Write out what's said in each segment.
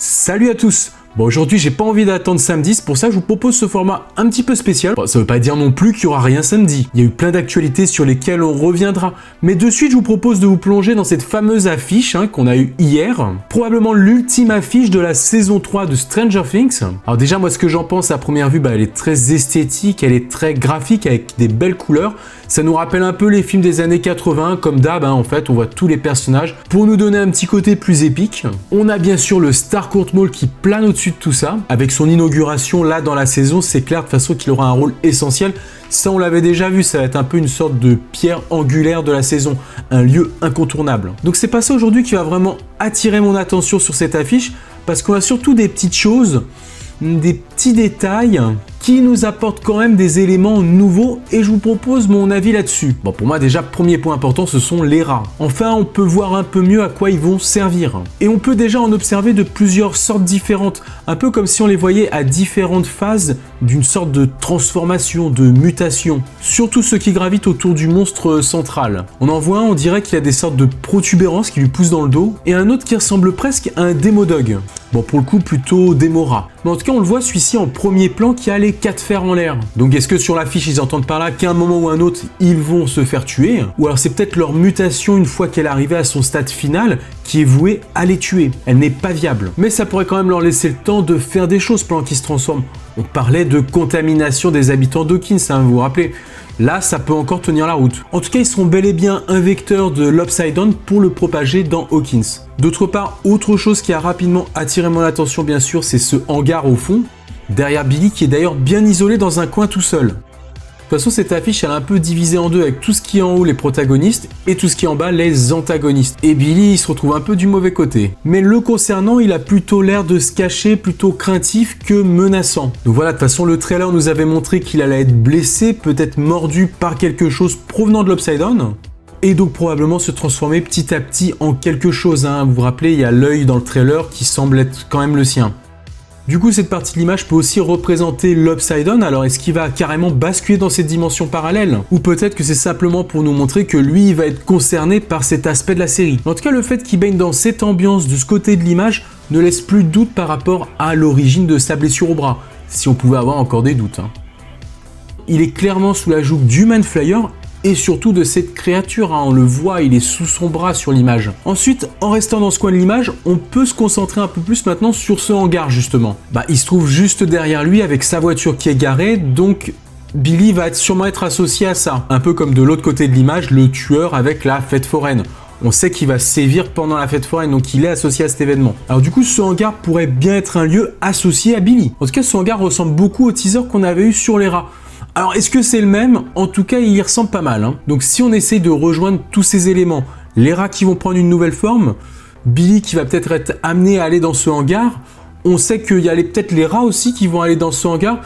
Salut à tous. Bon, aujourd'hui j'ai pas envie d'attendre samedi, c'est pour ça que je vous propose ce format un petit peu spécial. Bon, ça veut pas dire non plus qu'il y aura rien samedi. Il y a eu plein d'actualités sur lesquelles on reviendra. Mais de suite je vous propose de vous plonger dans cette fameuse affiche qu'on a eue hier. Probablement l'ultime affiche de la saison 3 de Stranger Things. Alors déjà moi ce que j'en pense à première vue, elle est très esthétique, elle est très graphique avec des belles couleurs. Ça nous rappelle un peu les films des années 80, comme d'hab, en fait, on voit tous les personnages pour nous donner un petit côté plus épique. On a bien sûr le Starcourt Mall qui plane au-dessus de tout ça. Avec son inauguration là dans la saison, c'est clair de toute façon qu'il aura un rôle essentiel. Ça on l'avait déjà vu, ça va être un peu une sorte de pierre angulaire de la saison, un lieu incontournable. Donc c'est pas ça aujourd'hui qui va vraiment attirer mon attention sur cette affiche, parce qu'on a surtout des petites choses, des petits détails qui nous apportent quand même des éléments nouveaux et je vous propose mon avis là-dessus. Bon, pour moi déjà, premier point important, ce sont les rats. Enfin, on peut voir un peu mieux à quoi ils vont servir. Et on peut déjà en observer de plusieurs sortes différentes, un peu comme si on les voyait à différentes phases d'une sorte de transformation, de mutation. Surtout ceux qui gravitent autour du monstre central. On en voit un, on dirait qu'il a des sortes de protubérances qui lui poussent dans le dos, et un autre qui ressemble presque à un démodog. Bon, pour le coup, plutôt démora. Mais en tout cas, on le voit celui-ci en premier plan qui a les 4 fers en l'air. Donc est-ce que sur l'affiche, ils entendent par là qu'à un moment ou un autre, ils vont se faire tuer? Ou alors c'est peut-être leur mutation une fois qu'elle est arrivée à son stade final qui est vouée à les tuer. Elle n'est pas viable. Mais ça pourrait quand même leur laisser le temps de faire des choses pendant qu'ils se transforment. On parlait de contamination des habitants d'Hawkins, vous vous rappelez? Là, ça peut encore tenir la route. En tout cas, ils seront bel et bien un vecteur de l'Upside-Down pour le propager dans Hawkins. D'autre part, autre chose qui a rapidement attiré mon attention, bien sûr, c'est ce hangar au fond, derrière Billy, qui est d'ailleurs bien isolé dans un coin tout seul. De toute façon, cette affiche, elle est un peu divisée en deux, avec tout ce qui est en haut les protagonistes et tout ce qui est en bas les antagonistes. Et Billy, il se retrouve un peu du mauvais côté. Mais le concernant, il a plutôt l'air de se cacher, plutôt craintif que menaçant. Donc voilà, de toute façon, le trailer nous avait montré qu'il allait être blessé, peut-être mordu par quelque chose provenant de l'Upside-Down. Et donc probablement se transformer petit à petit en quelque chose. Vous vous rappelez, il y a l'œil dans le trailer qui semble être quand même le sien. Du coup, cette partie de l'image peut aussi représenter l'Upside-Down, alors est-ce qu'il va carrément basculer dans cette dimension parallèle? Ou peut-être que c'est simplement pour nous montrer que lui, il va être concerné par cet aspect de la série. En tout cas, le fait qu'il baigne dans cette ambiance de ce côté de l'image ne laisse plus de doute par rapport à l'origine de sa blessure au bras, si on pouvait avoir encore des doutes. Il est clairement sous la joue du Man Flyer, et surtout de cette créature, on le voit, il est sous son bras sur l'image. Ensuite, en restant dans ce coin de l'image, on peut se concentrer un peu plus maintenant sur ce hangar justement. Il se trouve juste derrière lui avec sa voiture qui est garée, donc Billy va sûrement être associé à ça. Un peu comme de l'autre côté de l'image, le tueur avec la fête foraine. On sait qu'il va sévir pendant la fête foraine, donc il est associé à cet événement. Alors du coup, ce hangar pourrait bien être un lieu associé à Billy. En tout cas, ce hangar ressemble beaucoup au teaser qu'on avait eu sur les rats. Alors, est-ce que c'est le même? En tout cas, il y ressemble pas mal. Donc, si on essaye de rejoindre tous ces éléments, les rats qui vont prendre une nouvelle forme, Billy qui va peut-être être amené à aller dans ce hangar, on sait qu'il y a peut-être les rats aussi qui vont aller dans ce hangar.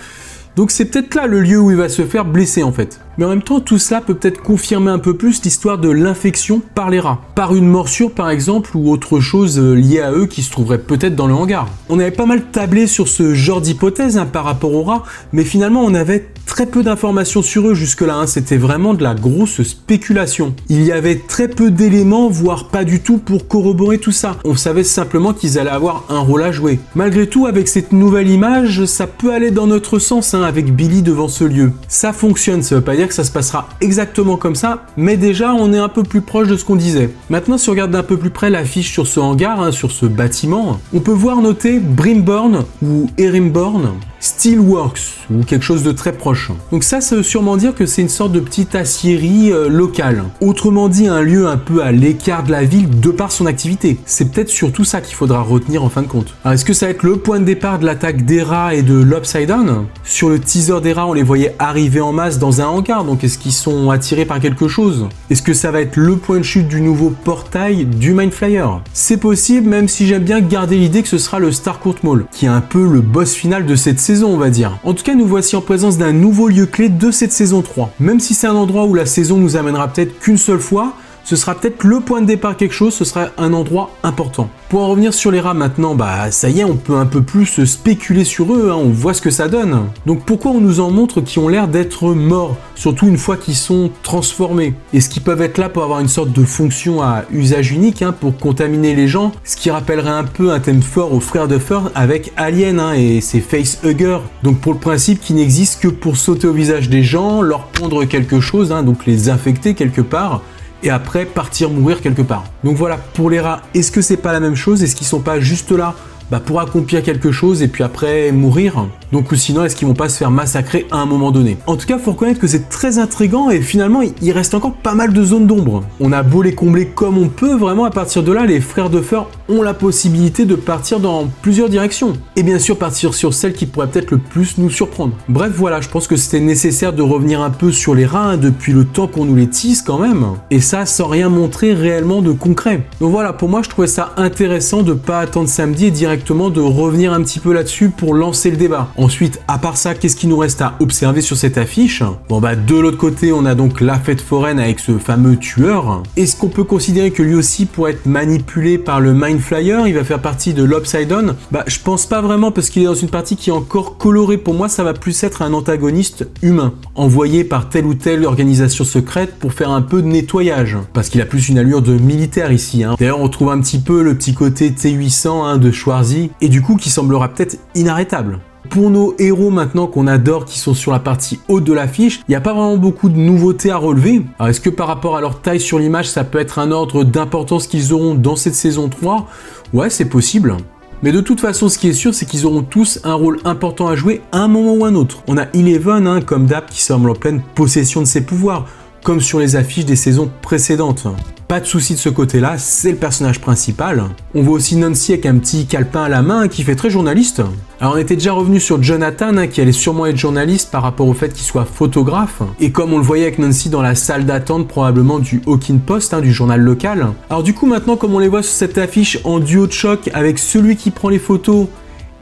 Donc, c'est peut-être là le lieu où il va se faire blesser en fait. Mais en même temps, tout cela peut peut-être confirmer un peu plus l'histoire de l'infection par les rats. Par une morsure par exemple, ou autre chose liée à eux qui se trouverait peut-être dans le hangar. On avait pas mal tablé sur ce genre d'hypothèse par rapport aux rats, mais finalement on avait très peu d'informations sur eux jusque-là, c'était vraiment de la grosse spéculation. Il y avait très peu d'éléments, voire pas du tout pour corroborer tout ça. On savait simplement qu'ils allaient avoir un rôle à jouer. Malgré tout, avec cette nouvelle image, ça peut aller dans notre sens avec Billy devant ce lieu. Ça fonctionne, ça veut pas dire que ça se passera exactement comme ça, mais déjà on est un peu plus proche de ce qu'on disait. Maintenant, si on regarde d'un peu plus près l'affiche sur ce hangar, sur ce bâtiment, on peut voir noté Brimborn ou Erimborn, Steelworks ou quelque chose de très proche. Donc ça veut sûrement dire que c'est une sorte de petite aciérie locale. Autrement dit, un lieu un peu à l'écart de la ville de par son activité. C'est peut-être surtout ça qu'il faudra retenir en fin de compte. Alors est-ce que ça va être le point de départ de l'attaque des rats et de l'Upside-Down? Sur le teaser des rats, on les voyait arriver en masse dans un hangar, donc est-ce qu'ils sont attirés par quelque chose? Est-ce que ça va être le point de chute du nouveau portail du Mind Flyer? C'est possible, même si j'aime bien garder l'idée que ce sera le Starcourt Mall, qui est un peu le boss final de cette saison, on va dire. En tout cas, nous voici en présence d'un nouveau lieu clé de cette saison 3. Même si c'est un endroit où la saison nous amènera peut-être qu'une seule fois, ce sera peut-être le point de départ quelque chose, ce sera un endroit important. Pour en revenir sur les rats maintenant, bah ça y est, on peut un peu plus spéculer sur eux, hein, on voit ce que ça donne. Donc pourquoi on nous en montre qui ont l'air d'être morts, surtout une fois qu'ils sont transformés? Est-ce qu'ils peuvent être là pour avoir une sorte de fonction à usage unique, hein, pour contaminer les gens, ce qui rappellerait un peu un thème fort aux frères Duffer avec Alien, hein, et ses facehuggers. Donc pour le principe qui n'existe que pour sauter au visage des gens, leur pondre quelque chose, hein, donc les infecter quelque part, et après partir mourir quelque part. Donc voilà, pour les rats, est-ce que c'est pas la même chose? Est-ce qu'ils sont pas juste là pour accomplir quelque chose et puis après mourir? Donc ou sinon, est-ce qu'ils vont pas se faire massacrer à un moment donné? En tout cas, faut reconnaître que c'est très intriguant et finalement, il reste encore pas mal de zones d'ombre. On a beau les combler comme on peut, vraiment à partir de là, les frères Duffer ont la possibilité de partir dans plusieurs directions. Et bien sûr, partir sur celle qui pourrait peut-être le plus nous surprendre. Bref, voilà, je pense que c'était nécessaire de revenir un peu sur les rats, hein, depuis le temps qu'on nous les tease quand même. Et ça, sans rien montrer réellement de concret. Donc voilà, pour moi, je trouvais ça intéressant de pas attendre samedi et directement de revenir un petit peu là-dessus pour lancer le débat. Ensuite, à part ça, qu'est-ce qui nous reste à observer sur cette affiche? Bon de l'autre côté, on a donc la fête foraine avec ce fameux tueur. Est-ce qu'on peut considérer que lui aussi pourrait être manipulé par le Mind Flyer? Il va faire partie de l'Upside Down? Je pense pas vraiment parce qu'il est dans une partie qui est encore colorée. Pour moi, ça va plus être un antagoniste humain, envoyé par telle ou telle organisation secrète pour faire un peu de nettoyage. Parce qu'il a plus une allure de militaire ici, hein. D'ailleurs, on trouve un petit peu le petit côté T-800, hein, de Schwarzy, et du coup qui semblera peut-être inarrêtable. Pour nos héros maintenant qu'on adore, qui sont sur la partie haute de l'affiche, il n'y a pas vraiment beaucoup de nouveautés à relever. Alors est-ce que par rapport à leur taille sur l'image, ça peut être un ordre d'importance qu'ils auront dans cette saison 3? Ouais, c'est possible. Mais de toute façon, ce qui est sûr, c'est qu'ils auront tous un rôle important à jouer à un moment ou un autre. On a Eleven, hein, comme d'hab, qui semble en pleine possession de ses pouvoirs, comme sur les affiches des saisons précédentes. Pas de souci de ce côté-là, c'est le personnage principal. On voit aussi Nancy avec un petit calepin à la main qui fait très journaliste. Alors on était déjà revenu sur Jonathan, hein, qui allait sûrement être journaliste par rapport au fait qu'il soit photographe. Et comme on le voyait avec Nancy dans la salle d'attente probablement du Hawking Post, hein, du journal local. Alors du coup maintenant, comme on les voit sur cette affiche en duo de choc avec celui qui prend les photos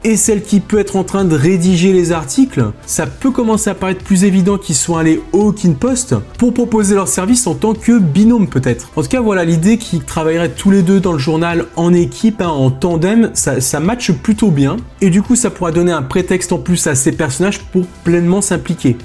et celle qui peut être en train de rédiger les articles, ça peut commencer à paraître plus évident qu'ils soient allés au Hawking Post pour proposer leur service en tant que binôme peut-être. En tout cas, voilà l'idée qu'ils travailleraient tous les deux dans le journal en équipe, hein, en tandem, ça matche plutôt bien. Et du coup, ça pourra donner un prétexte en plus à ces personnages pour pleinement s'impliquer.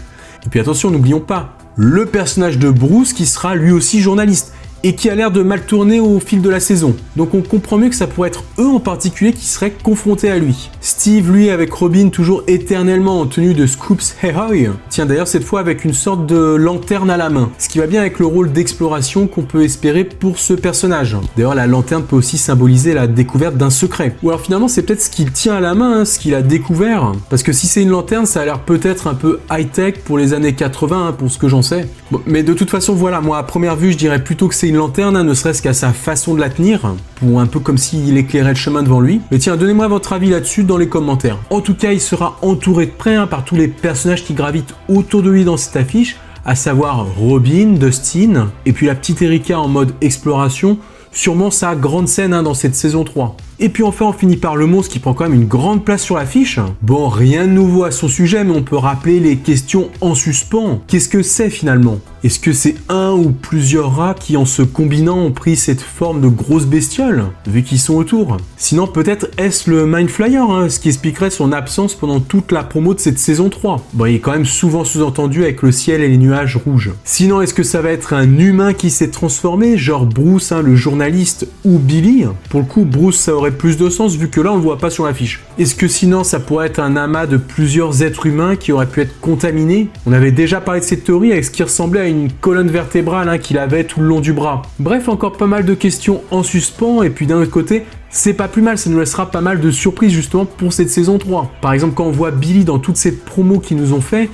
Et puis attention, n'oublions pas, le personnage de Bruce qui sera lui aussi journaliste et qui a l'air de mal tourner au fil de la saison. Donc on comprend mieux que ça pourrait être eux en particulier qui seraient confrontés à lui. Steve, lui, avec Robin toujours éternellement en tenue de Scoops Ahoy, tiens d'ailleurs cette fois avec une sorte de lanterne à la main, ce qui va bien avec le rôle d'exploration qu'on peut espérer pour ce personnage. D'ailleurs la lanterne peut aussi symboliser la découverte d'un secret. Ou alors finalement c'est peut-être ce qu'il tient à la main, hein, ce qu'il a découvert, parce que si c'est une lanterne ça a l'air peut-être un peu high-tech pour les années 80, hein, pour ce que j'en sais. Bon, mais de toute façon voilà, moi à première vue je dirais plutôt que c'est une lanterne, hein, ne serait-ce qu'à sa façon de la tenir, pour un peu comme s'il éclairait le chemin devant lui. Mais tiens, donnez-moi votre avis là-dessus dans les commentaires. En tout cas, il sera entouré de près, hein, par tous les personnages qui gravitent autour de lui dans cette affiche, à savoir Robin, Dustin, et puis la petite Erika en mode exploration, sûrement sa grande scène, hein, dans cette saison 3. Et puis enfin, on finit par le monstre qui prend quand même une grande place sur l'affiche. Bon, rien de nouveau à son sujet, mais on peut rappeler les questions en suspens. Qu'est-ce que c'est finalement? Est-ce que c'est un ou plusieurs rats qui, en se combinant, ont pris cette forme de grosse bestiole, vu qu'ils sont autour? Sinon, peut-être est-ce le Mind Flyer, hein, ce qui expliquerait son absence pendant toute la promo de cette saison 3. Bon, il est quand même souvent sous-entendu avec le ciel et les nuages rouges. Sinon, est-ce que ça va être un humain qui s'est transformé, genre Bruce, hein, le journaliste, ou Billy? Pour le coup, Bruce, ça aurait plus de sens vu que là on le voit pas sur l'affiche. Est-ce que sinon ça pourrait être un amas de plusieurs êtres humains qui auraient pu être contaminés? On avait déjà parlé de cette théorie avec ce qui ressemblait à une colonne vertébrale, hein, qu'il avait tout le long du bras. Bref, encore pas mal de questions en suspens, et puis d'un autre côté, c'est pas plus mal, ça nous laissera pas mal de surprises justement pour cette saison 3. Par exemple, quand on voit Billy dans toute cette promo qu'ils nous ont fait,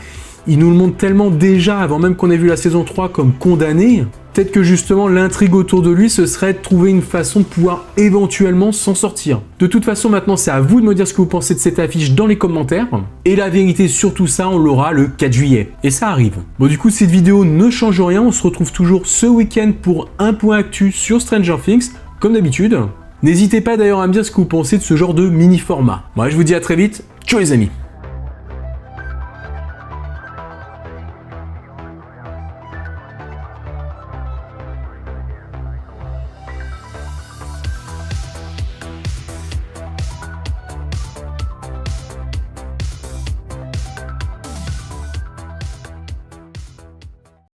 ils nous le montrent tellement déjà avant même qu'on ait vu la saison 3 comme condamné. Peut-être que justement l'intrigue autour de lui, ce serait de trouver une façon de pouvoir éventuellement s'en sortir. De toute façon, maintenant, c'est à vous de me dire ce que vous pensez de cette affiche dans les commentaires. Et la vérité sur tout ça, on l'aura le 4 juillet. Et ça arrive. Bon, du coup, cette vidéo ne change rien. On se retrouve toujours ce week-end pour un point actu sur Stranger Things, comme d'habitude. N'hésitez pas d'ailleurs à me dire ce que vous pensez de ce genre de mini-format. Moi, je vous dis à très vite. Ciao les amis!